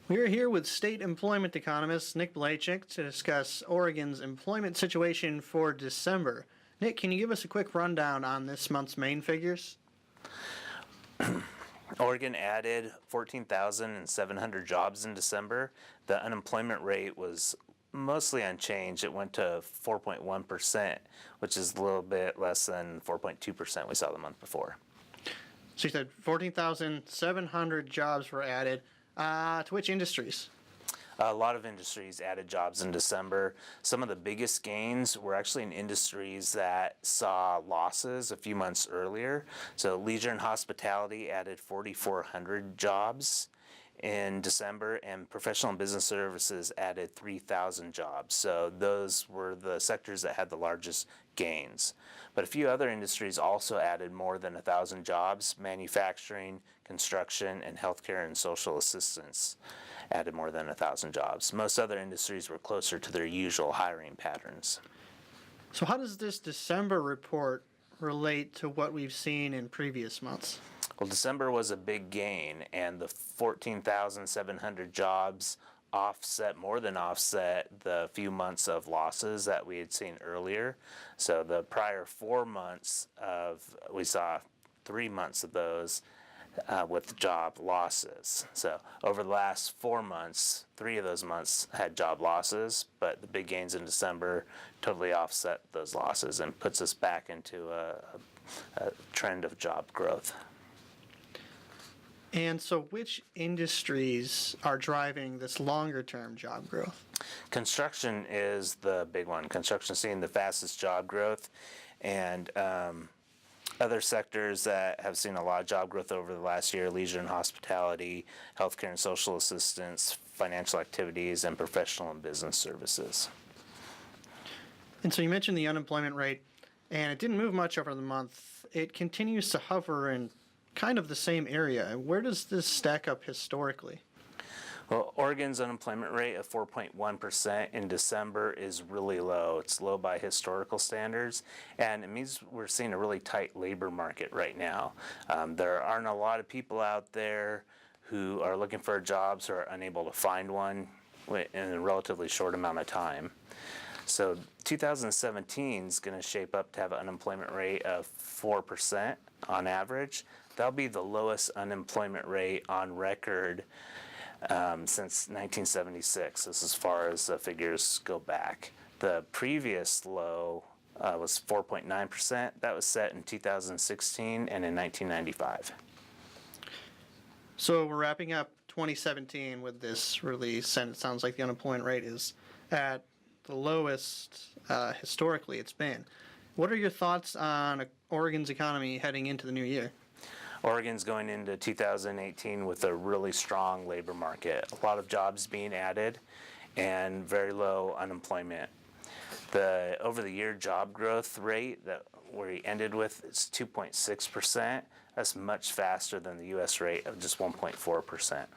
We are here with state employment economist Nick Beleiciks to discuss Oregon's employment situation for December. Nick, can you give us a quick rundown on this month's main figures? Oregon added 14,700 jobs in December. The unemployment rate was mostly unchanged. It went to 4.1%, which is a little bit less than 4.2% we saw the month before. So you said 14,700 jobs were added. To which industries? A lot of industries added jobs in December. Some of the biggest gains were actually in industries that saw losses a few months earlier. So leisure and hospitality added 4,400 jobs in December, and professional and business services added 3,000 jobs. So those were the sectors that had the largest gains. But a few other industries also added more than 1,000 jobs. Manufacturing, construction, and healthcare and social assistance added more than 1,000 jobs. Most other industries were closer to their usual hiring patterns. So how does this December report relate to what we've seen in previous months? Well, December was a big gain, and the 14,700 jobs more than offset the few months of losses that we had seen earlier. So the prior 4 months we saw 3 months of those with job losses. So over the last 4 months, 3 of those months had job losses, but the big gains in December totally offset those losses and puts us back into a trend of job growth. And so which industries are driving this longer-term job growth? Construction is the big one. Construction is seeing the fastest job growth, and other sectors that have seen a lot of job growth over the last year: leisure and hospitality, healthcare and social assistance, financial activities, and professional and business services. And so you mentioned the unemployment rate, and it didn't move much over the month. It continues to hover in kind of the same area. Where does this stack up historically? Well, Oregon's unemployment rate of 4.1% in December is really low. It's low by historical standards, and it means we're seeing a really tight labor market right now. There aren't a lot of people out there who are looking for jobs or are unable to find one in a relatively short amount of time. So 2017 is going to shape up to have an unemployment rate of 4% on average. That'll be the lowest unemployment rate on record since 1976, this as far as the figures go back. The previous low was 4.9%. That was set in 2016 and in 1995. So we're wrapping up 2017 with this release, and it sounds like the unemployment rate is at the lowest historically it's been. What are your thoughts on Oregon's economy heading into the new year? Oregon's going into 2018 with a really strong labor market, a lot of jobs being added, and very low unemployment. The over-the-year job growth rate that we ended with is 2.6%. That's much faster than the U.S. rate of just 1.4%.